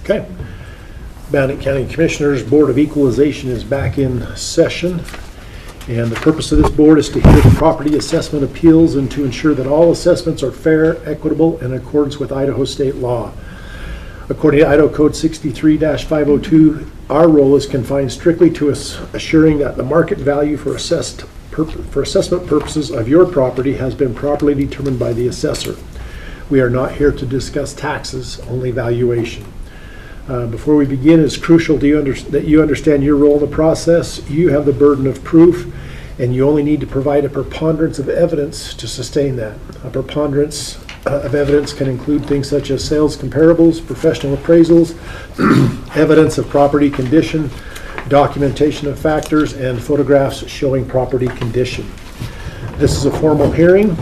Okay. Bannock County Commissioners Board of Equalization is back in session. And the purpose of this board is to hear the property assessment appeals and to ensure that all assessments are fair, equitable, and in accordance with Idaho state law. According to Idaho Code 63-502, our role is confined strictly to assuring that the market value for assessment purposes of your property has been properly determined by the assessor. We are not here to discuss taxes, only valuation. Before we begin, it's crucial that you understand your role in the process. You have the burden of proof, and you only need to provide a preponderance of evidence to sustain that. A preponderance of evidence can include things such as sales comparables, professional appraisals, evidence of property condition, documentation of factors, and photographs showing property condition. This is a formal hearing.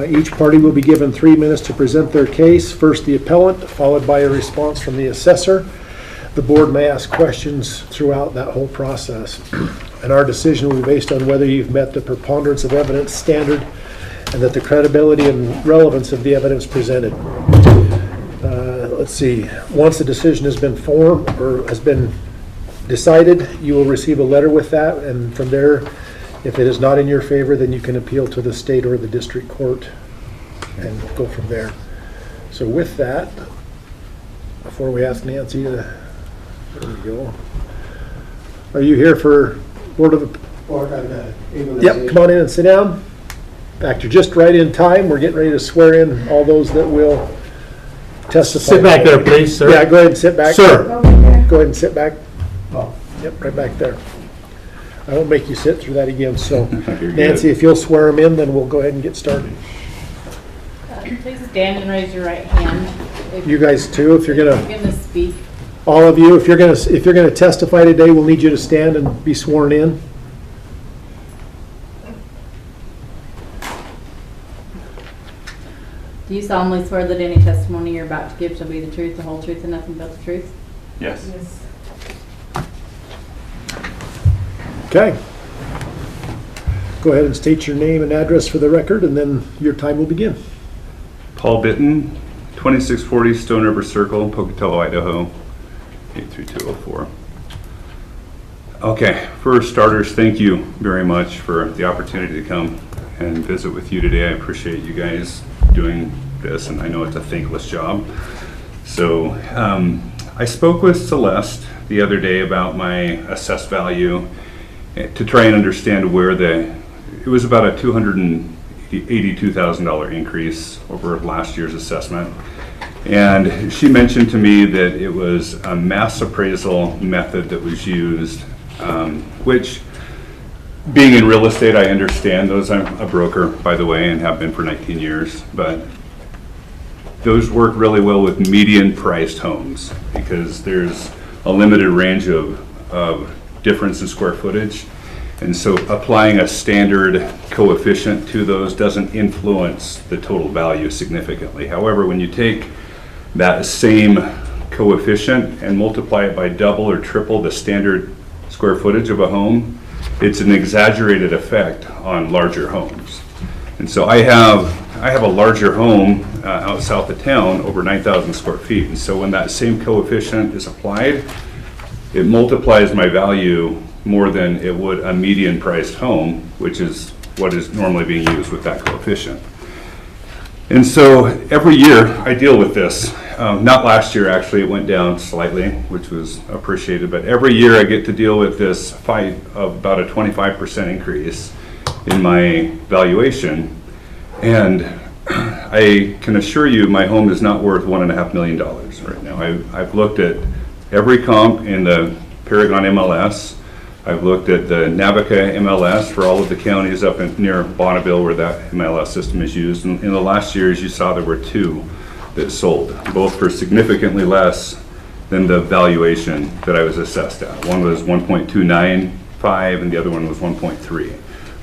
Each party will be given 3 minutes to present their case. First the appellant, followed by a response from the assessor. The board may ask questions throughout that whole process. And our decision will be based on whether you've met the preponderance of evidence standard and that the credibility and relevance of the evidence presented. Let's see, once the decision has been formed or has been decided, you will receive a letter with that, and from there, if it is not in your favor, then you can appeal to the state or the district court and go from there. So with that, before we ask Nancy to, there we go. Are you here for Board of Yep, come on in and sit down. In fact, you're just right in time. We're getting ready to swear in all those that will testify. Sit back there, please, sir. Yeah, go ahead and sit back. Sir. Go ahead and sit back. Yep, right back there. I won't make you sit through that again, so Nancy, if you'll swear them in, then we'll go ahead and get started. Please stand and raise your right hand. You guys too, if you're You're gonna, gonna speak. all of you, if you're gonna testify today, we'll need you to stand and be sworn in. Do you solemnly swear that any testimony you're about to give shall be the truth, the whole truth, and nothing but the truth? Yes. Okay. Go ahead and state your name and address for the record, and then your time will begin. Paul Bitton, 2640 Stone River Circle, Pocatello, Idaho, 83204. Okay, for starters, thank you very much for the opportunity to come and visit with you today. I appreciate you guys doing this, and I know it's a thankless job. So I spoke with Celeste the other day about my assessed value to try and understand where it was about a $282,000 increase over last year's assessment. And she mentioned to me that it was a mass appraisal method that was used, which, being in real estate, I understand those. I'm a broker, by the way, and have been for 19 years, but those work really well with median priced homes because there's a limited range of difference in square footage. And so applying a standard coefficient to those doesn't influence the total value significantly. However, when you take that same coefficient and multiply it by double or triple the standard square footage of a home, it's an exaggerated effect on larger homes. And so I have a larger home out south of town, over 9,000 square feet. And so when that same coefficient is applied, it multiplies my value more than it would a median priced home, which is what is normally being used with that coefficient. And so every year I deal with this. Not last year, actually, it went down slightly, which was appreciated, but every year I get to deal with this fight of about a 25% increase in my valuation. And I can assure you my home is not worth $1.5 million right now. I've looked at every comp in the Paragon MLS. I've looked at the Navica MLS for all of the counties up near Bonneville where that MLS system is used. And in the last years, you saw there were 2 that sold, both for significantly less than the valuation that I was assessed at. One was 1.295 and the other one was 1.3.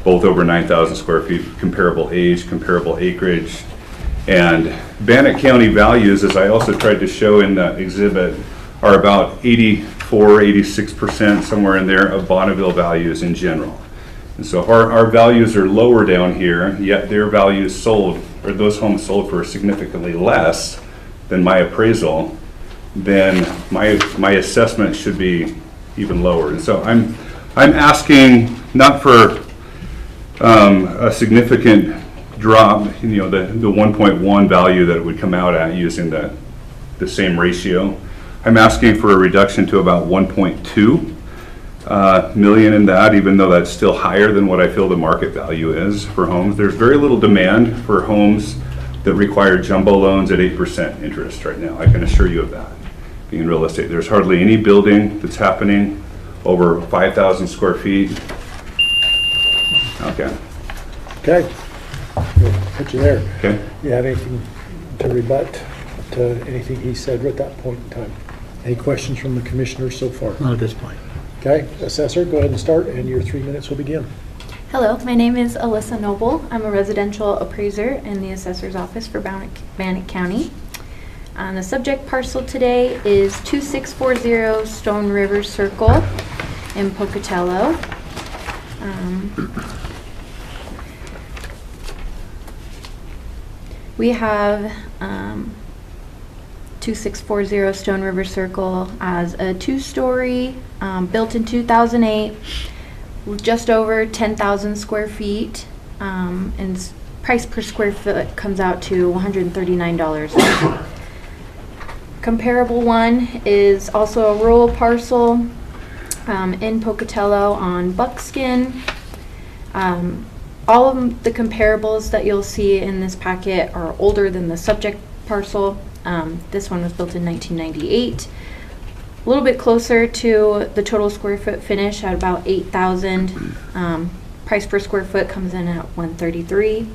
Both over 9,000 square feet, comparable age, comparable acreage. And Bannock County values, as I also tried to show in the exhibit, are about 86%, somewhere in there, of Bonneville values in general. And so our values are lower down here, yet their values sold, or those homes sold for significantly less than my appraisal. then my assessment should be even lower. And so I'm asking not for a significant drop, the 1.1 value that it would come out at using the same ratio. I'm asking for a reduction to about 1.2 million in that, even though that's still higher than what I feel the market value is for homes. There's very little demand for homes that require jumbo loans at 8% interest right now. I can assure you of that. Being in real estate, there's hardly any building that's happening over 5,000 square feet. Okay. Okay. We'll put you there. Okay. You have anything to rebut to anything he said at that point in time? Any questions from the commissioners so far? Not at this point. Okay, Assessor, go ahead and start, and your 3 minutes will begin. Hello, my name is Alyssa Noble. I'm a residential appraiser in the assessor's office for Bannock County. The subject parcel today is 2640 Stone River Circle in Pocatello. We have 2640 Stone River Circle as a 2-story, built in 2008, with just over 10,000 square feet, and price per square foot comes out to $139. Comparable one is also a rural parcel in Pocatello on Buckskin. All of the comparables that you'll see in this packet are older than the subject parcel. This one was built in 1998. A little bit closer to the total square foot finish at about 8,000. Price per square foot comes in at $133.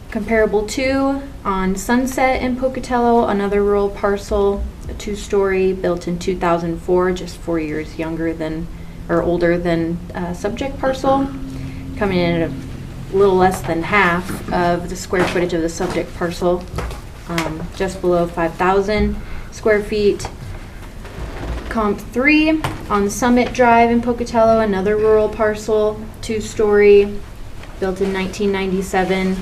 Comparable to on Sunset in Pocatello, another rural parcel, a 2-story, built in 2004, just 4 years younger than or older than subject parcel, coming in at a little less than half of the square footage of the subject parcel, just below 5,000 square feet. Comp 3 on Summit Drive in Pocatello, another rural parcel, 2-story, built in 1997,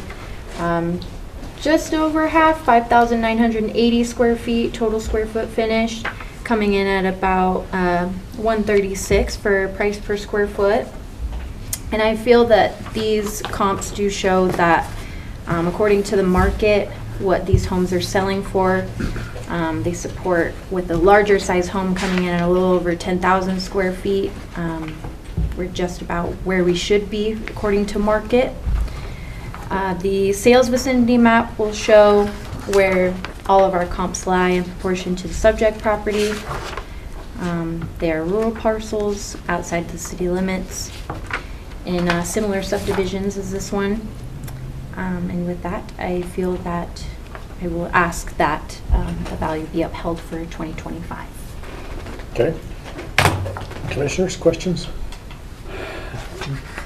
just over half, 5,980 square feet, total square foot finished, coming in at about $136 for price per square foot. And I feel that these comps do show that, according to the market, what these homes are selling for, they support with the larger size home coming in at a little over 10,000 square feet. We're just about where we should be according to market. The sales vicinity map will show where all of our comps lie in proportion to the subject property. They are rural parcels outside the city limits in similar subdivisions as this one. And with that, I feel that I will ask that the value be upheld for 2025. Okay. Commissioners, questions?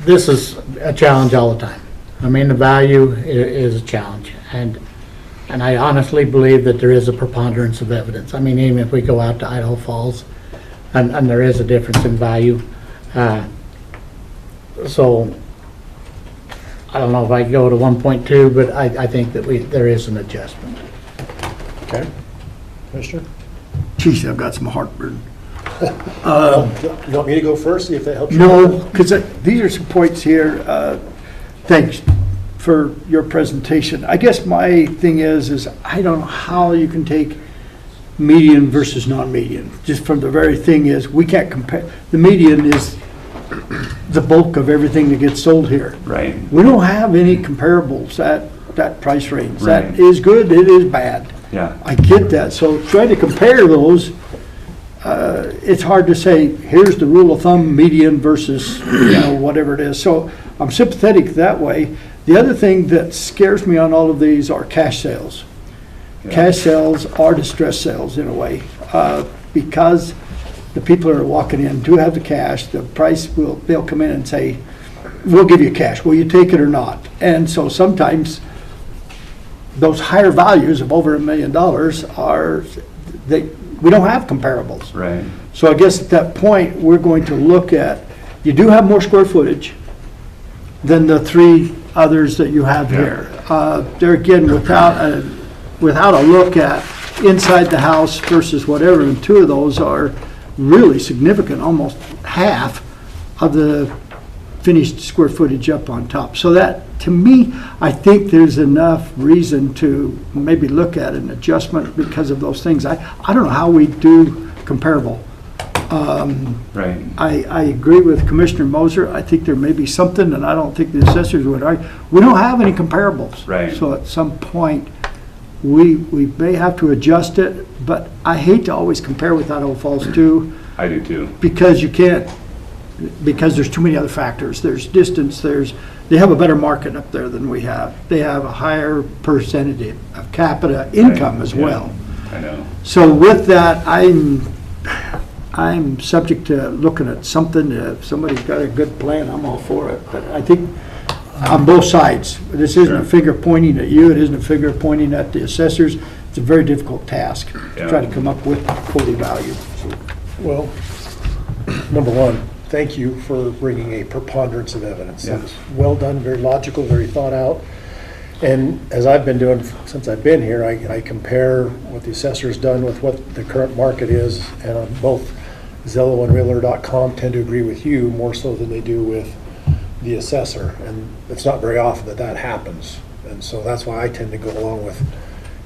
This is a challenge all the time. I mean, the value is a challenge, and I honestly believe that there is a preponderance of evidence. I mean, even if we go out to Idaho Falls, and there is a difference in value. So I don't know if I go to 1.2, but I think that there is an adjustment. Okay. Commissioner? Geez, I've got some heartburn. You want me to go first, see if that helps you? No, because these are some points here. Thanks for your presentation. I guess my thing is I don't know how you can take median versus non-median. Just from the very thing is, we can't compare. The median is the bulk of everything that gets sold here. Right. We don't have any comparables at that price range. Right. That is good, it is bad. Yeah. I get that. So trying to compare those, it's hard to say, here's the rule of thumb, median versus, whatever it is. So I'm sympathetic that way. The other thing that scares me on all of these are cash sales. Yeah. Cash sales are distress sales in a way, because the people that are walking in do have the cash. The price they'll come in and say, we'll give you cash. Will you take it or not? And so sometimes those higher values of over $1 million we don't have comparables. Right. So I guess at that point, we're going to look at, you do have more square footage than the 3 others that you have here. There again, without a look at inside the house versus whatever, and two of those are really significant, almost half of the finished square footage up on top. So that, to me, I think there's enough reason to maybe look at an adjustment because of those things. I don't know how we do comparable. Right. I agree with Commissioner Moser. I think there may be something, and I don't think the assessors would argue. We don't have any comparables. Right. So at some point, we may have to adjust it, but I hate to always compare with Idaho Falls too, I do too. because you can't, because there's too many other factors. There's distance, they have a better market up there than we have. They have a higher percentage of capita income Right, as yeah. well. I know. So with that, I'm subject to looking at something. If somebody's got a good plan, I'm all for it. But I think on both sides, this isn't a Sure. finger pointing at you, it isn't a finger pointing at the assessors. It's a very difficult task to Yeah. try to come up with quality value. Well, number one, thank you for bringing a preponderance of evidence. Yeah. That was well done, very logical, very thought out. And as I've been doing since I've been here, I compare what the assessor's done with what the current market is, and on both Zillow and Realtor.com tend to agree with you more so than they do with the assessor. And it's not very often that that happens. And so that's why I tend to go along with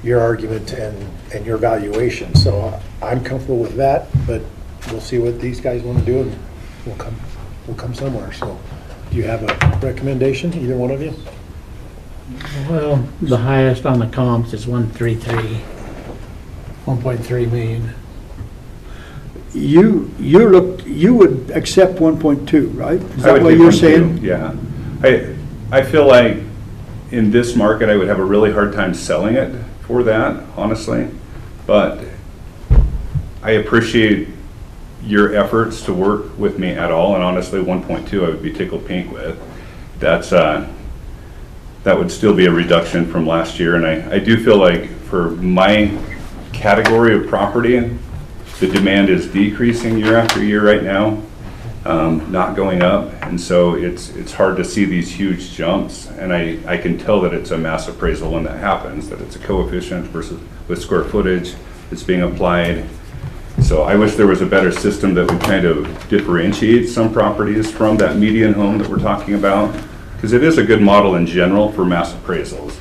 your argument and your valuation. So I'm comfortable with that, but we'll see what these guys want to do, and we'll come somewhere. So do you have a recommendation, either one of you? Well, the highest on the comps is 133, 1.3 million. You would accept 1.2, right? Is I that would what do you're 1.2, saying? Yeah. I feel like in this market, I would have a really hard time selling it for that, honestly. But I appreciate your efforts to work with me at all, and honestly, 1.2 I would be tickled pink with. That would still be a reduction from last year, and I do feel like for my category of property, the demand is decreasing year after year right now, not going up, and so it's hard to see these huge jumps, and I can tell that it's a mass appraisal when that happens, that it's a coefficient versus with square footage that's being applied. So I wish there was a better system that would kind of differentiate some properties from that median home that we're talking about, because it is a good model in general for mass appraisals.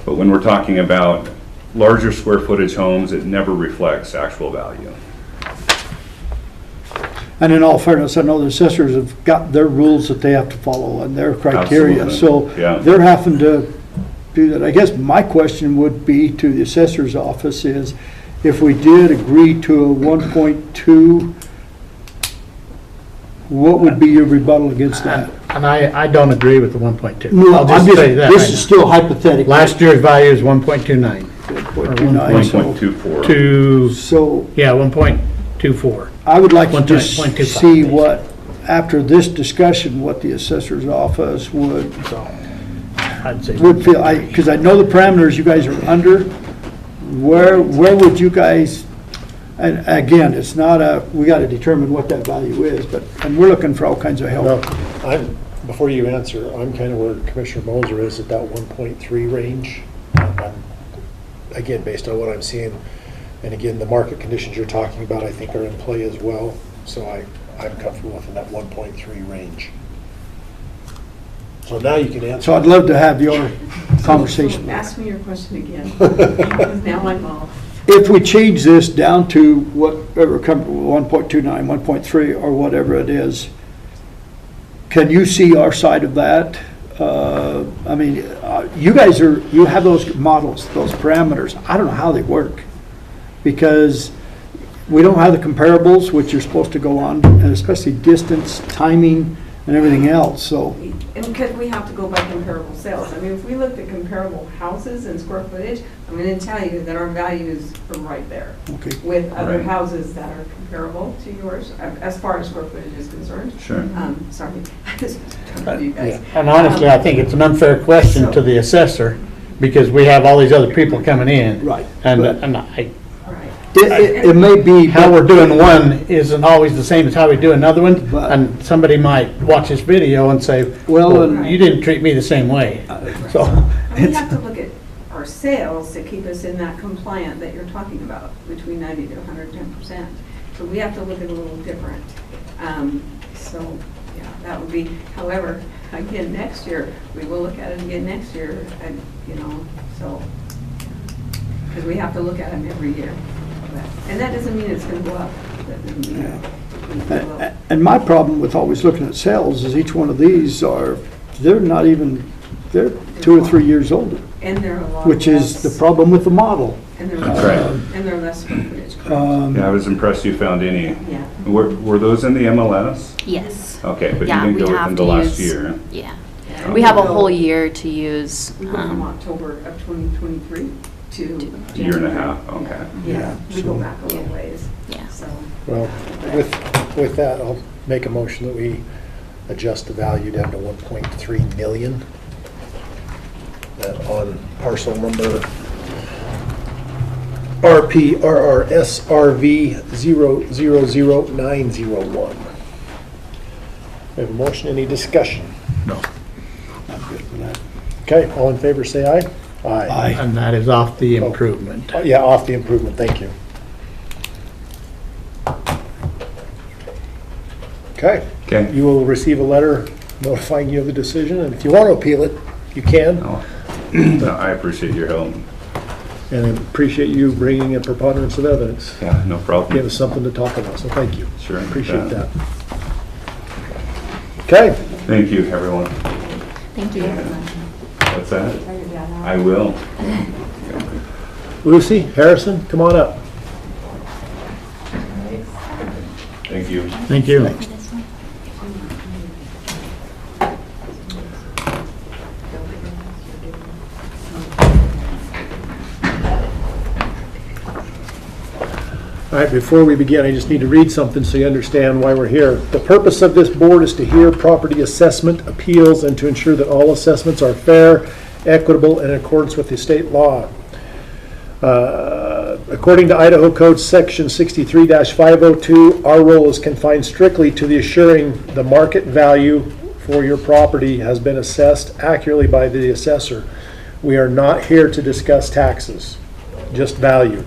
But when we're talking about larger square footage homes, it never reflects actual value. And in all fairness, I know the assessors have got their rules that they have to follow and their criteria. Absolutely, So yeah. they're having to do that. I guess my question would be to the assessor's office is, if we did agree to a 1.2, what would be your rebuttal against that? And I don't agree with the 1.2. No, I'll just say that this right is now. still hypothetical. Last year's value is 1.29. 1.29, so- 1.24. So Yeah, 1.24. I would like to just 1.25. see what, after this discussion, what the assessor's office would So I'd say. feel, because I know the parameters you guys are under. Where would you guys, and again, it's not we got to determine what that value is, and we're looking for all kinds of No, help. before you answer, I'm kind of where Commissioner Moser is at that 1.3 range. Again, based on what I'm seeing, and again, the market conditions you're talking about, I think are in play as well. So I'm comfortable within that 1.3 range. So now you can answer. So I'd love to have your conversation. Ask me your question again, because now I'm all. If we change this down to whatever, 1.29, 1.3, or whatever it is, can you see our side of that? I mean, you guys you have those models, those parameters. I don't know how they work, because we don't have the comparables, which you're supposed to go on, and especially distance, timing, and everything else, so. And because we have to go by comparable sales. I mean, if we looked at comparable houses and square footage, I'm going to tell you that our values are right there Okay. with other Right. houses that are comparable to yours, as far as square footage is concerned. Sure. Sorry, I just talking to you guys. And honestly, I think it's an unfair question to the assessor, because we have all these other people coming in. Right. And But- I, Right. It may be. how we're doing one isn't always the same as how we do another one. But- And somebody might watch this video and say, Well, well, and- you didn't treat me the same way. So, We have to look at our our sales to keep us in that compliant that you're talking about, between 90 to 110%. So we have to look at it a little different. So, yeah, that would be, however, again, next year, we will look at it again next year, and, you know, so, because we have to look at them every year. And that doesn't mean it's going to go up. That doesn't mean it's gonna go up. And my problem with always looking at sales is each one of these they're not even, they're 2 or 3 years older, And they're a lot which is the less- problem with the model. And they're That's less, right. and they're less square footage. Yeah, I was impressed you found any. Yeah. Were those in the MLS? Yes. Okay, but you Yeah, didn't we go have within the to last use- year. Yeah. Yeah. We have a go- whole year to use. We go from October of 2023 to A year and a January. half, okay. Yeah, we go so- back a little ways, Yeah. so. Well, with that, I'll make a motion that we adjust the value down to 1.3 million. That on parcel number RPRRSRV 000901. We have a motion, any discussion? No. I'm good with that. Okay, all in favor, say aye. Aye. And that is off the improvement. Yeah, off the improvement, thank you. Okay, Okay. you will receive a letter notifying you of the decision, and if you want to appeal it, you can. Oh, no, I appreciate your help. And I appreciate you bringing a preponderance of evidence. Yeah, no Give problem. us something to talk about, so thank you. Sure. Appreciate that. Okay, Thank you, everyone. Thank you. What's that? I will. Lucy, Harrison, come on up. Thank you. Thank you. All right, before we begin, I just need to read something so you understand why we're here. The purpose of this board is to hear property assessment appeals and to ensure that all assessments are fair, equitable, and in accordance with the state law. According to Idaho Code Section 63-502, our role is confined strictly to the assuring the market value for your property has been assessed accurately by the assessor. We are not here to discuss taxes, just value.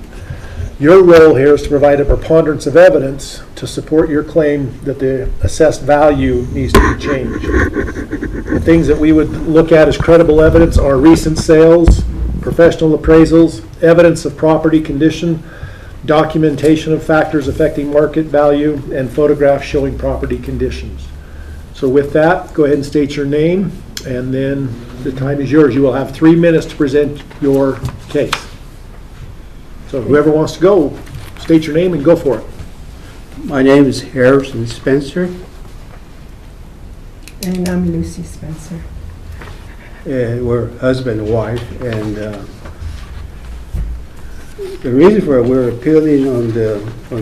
Your role here is to provide a preponderance of evidence to support your claim that the assessed value needs to be changed. The things that we would look at as credible evidence are recent sales, professional appraisals, evidence of property condition, documentation of factors affecting market value, and photographs showing property conditions. So with that, go ahead and state your name, and then the time is yours. You will have 3 minutes to present your case. So whoever wants to go, state your name and go for it. My name is Harrison Spencer. And I'm Lucy Spencer. We're husband and wife, and the reason for we're appealing on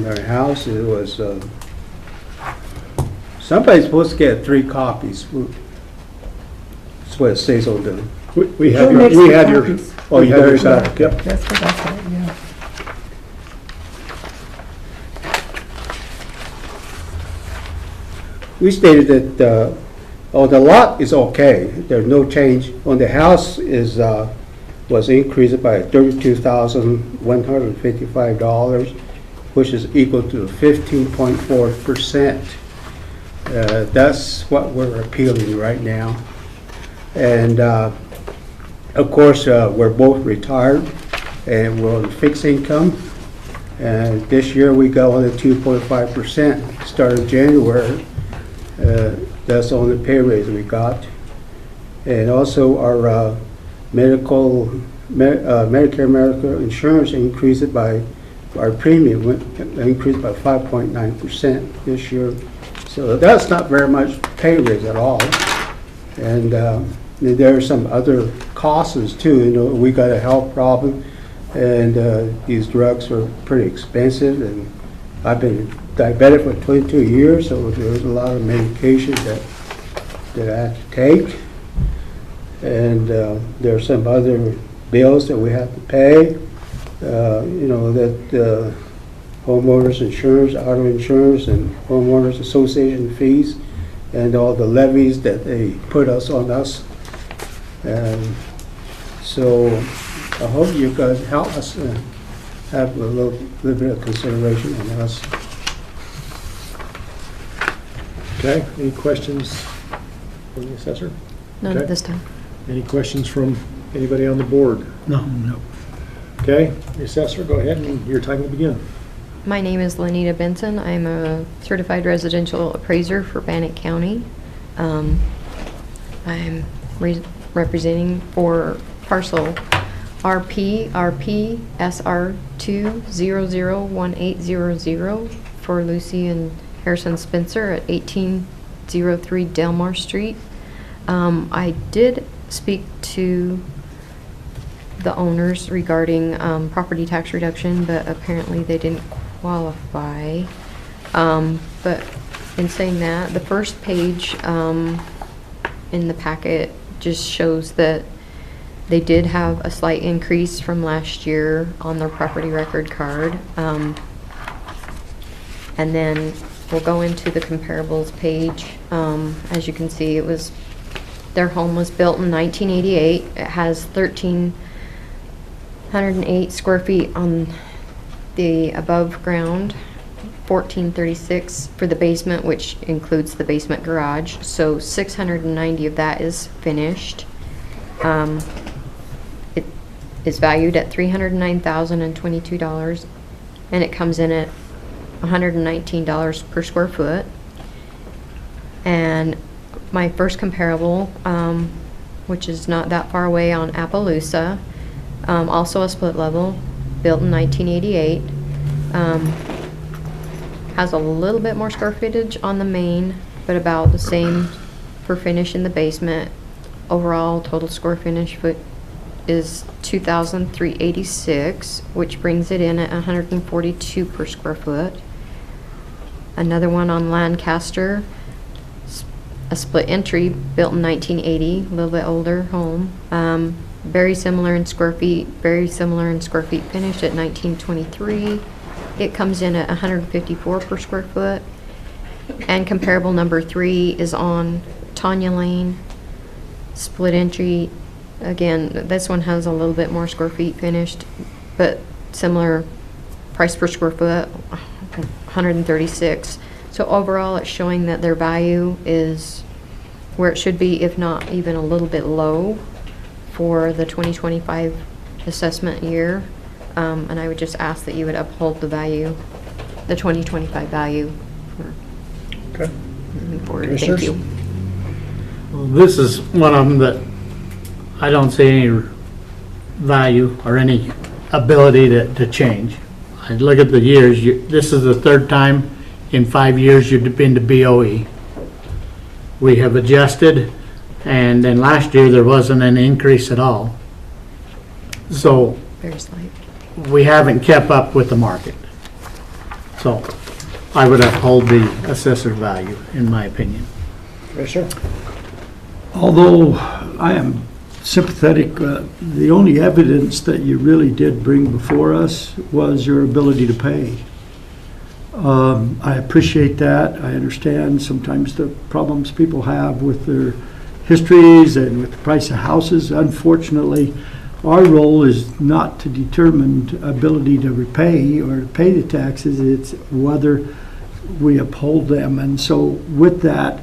our house was somebody's supposed to get 3 copies. That's what it says on the. We have Who makes your, we the have your, copies? oh, you have your There's that. stuff, yep. That's what I said, yeah. We stated that the lot is okay. There's no change. On the house was increased by $32,155, which is equal to 15.4%. That's what we're appealing right now. And of course, we're both retired and we're on fixed income. And this year we got on the 2.5% starting January. That's on the pay raise we got. And also our Medicare medical insurance increased by, our premium increased by 5.9% this year. So that's not very much pay raise at all. And there are some other costs too. You know, we got a health problem, and these drugs are pretty expensive. And I've been diabetic for 22 years, so there's a lot of medication that I have to take. And there are some other bills that we have to pay. You know, that homeowners insurance, auto insurance, and homeowners association fees, and all the levies that they put on us. And so I hope you guys help us have a little bit of consideration on us. Okay, any questions from the assessor? None Okay. at this time. Any questions from anybody on the board? No. Okay, the assessor, go ahead and your time will begin. My name is Lenita Benson. I'm a certified residential appraiser for Bannock County. I'm representing for parcel RP SR 2001800 for Lucy and Harrison Spencer at 1803 Delmar Street. I did speak to the owners regarding property tax reduction, but apparently they didn't qualify. But in saying that, the first page in the packet just shows that they did have a slight increase from last year on their property record card. And then we'll go into the comparables page. As you can see, their home was built in 1988. It has 1,308 square feet on the above ground, 1,436 for the basement, which includes the basement garage. So 690 of that is finished. It is valued at $309,022, and it comes in at $119 per square foot. And my first comparable, which is not that far away on Appaloosa, also a split level, built in 1988, has a little bit more square footage on the main, but about the same for finish in the basement. Overall total square finish foot is 2,386, which brings it in at 142 per square foot. Another one on Lancaster, a split entry built in 1980, a little bit older home. Very similar in square feet, finished at 1923. It comes in at 154 per square foot. And comparable number 3 is on Tanya Lane, split entry. Again, this one has a little bit more square feet finished, but similar price per square foot, 136. So overall, it's showing that their value is where it should be, if not even a little bit low for the 2025 assessment year. And I would just ask that you would uphold the value, the 2025 value for Okay. moving forward. Thank Commissioners? you. Well, this is one of them that I don't see any value or any ability to change. I look at the years, this is the third time in 5 years you've been to BOE. We have adjusted, and then last year there wasn't an increase at all. So Very slight. we haven't kept up with the market. So I would uphold the assessor value, in my opinion. Commissioner? Although I am sympathetic, the only evidence that you really did bring before us was your ability to pay. I appreciate that. I understand sometimes the problems people have with their histories and with the price of houses. Unfortunately, our role is not to determine ability to repay or to pay the taxes. It's whether we uphold them. And so with that,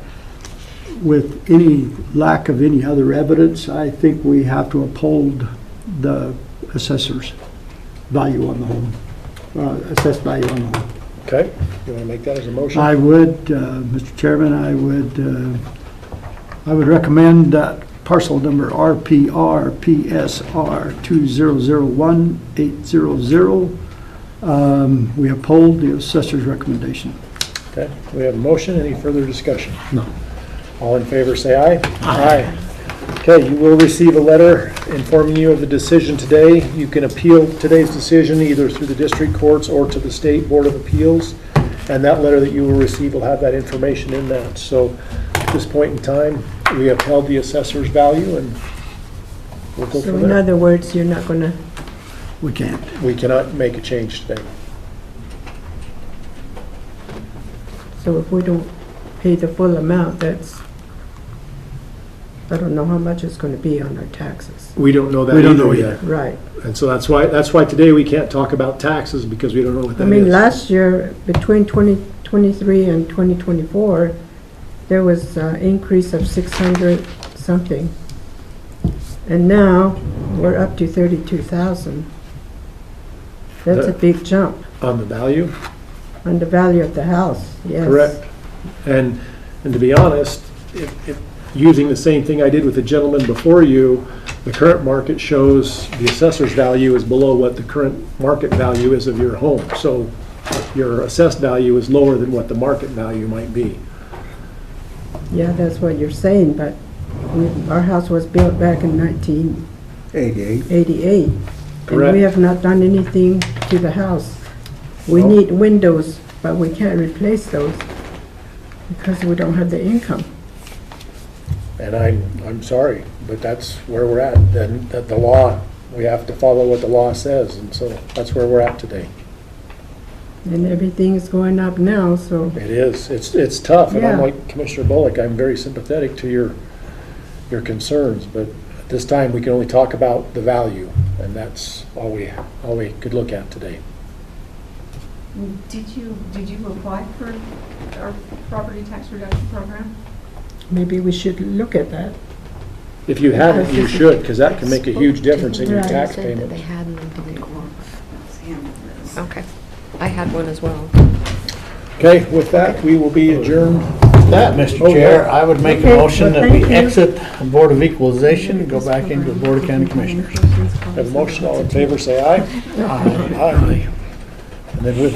with any lack of any other evidence, I think we have to uphold the assessor's value on the home, assessed value on the home. Okay, you want to make that as a motion? I would, Mr. Chairman, I would recommend that parcel number RPR PSR 2001800, we uphold the assessor's recommendation. Okay, we have a motion. Any further discussion? No. All in favor, say aye. Aye. Okay, you will receive a letter informing you of the decision today. You can appeal today's decision either through the district courts or to the State Board of Appeals. And that letter that you will receive will have that information in that. So at this point in time, we upheld the assessor's value and we'll go So from in there. other words, you're not gonna, We can't. We cannot make a change today. so if we don't pay the full amount, I don't know how much it's gonna be on our taxes. We don't know that We don't know either yet. yet. Right. And so that's why today we can't talk about taxes, because we don't know what I that mean, is. last year, between 2023 and 2024, there was an increase of 600 something. And now, we're up to 32,000. That's a big jump On the value? on the value of the house, yes. Correct. And to be honest, using the same thing I did with the gentleman before you, the current market shows the assessor's value is below what the current market value is of your home. So your assessed value is lower than what the market value might be. Yeah, that's what you're saying, but our house was built back in 88. 1988. And Correct. we have not done anything to the house. We No. need windows, but we can't replace those because we don't have the income. And I'm sorry, but that's where we're at. Then that the law, we have to follow what the law says, and so that's where we're at today. And everything is going up now, so, It is. It's tough, and I'm Yeah. like Commissioner Bullock, I'm very sympathetic to your concerns, but at this time, we can only talk about the value, and that's all we could look at today. Did you apply for our property tax reduction program? maybe we should look at that. If you haven't, you should, because that can make a huge difference in your Right. tax Said that payment. they hadn't until they called. Sam, Liz. Okay. I had one as well. Okay, with that, we will be adjourned. That, Mr. Chair, I would make a Okay, motion well, that we thank you. exit the Board of Equalization and go back into the Board of County Commissioners. Have a motion, all in favor, say aye. Aye. Aye. And then with that,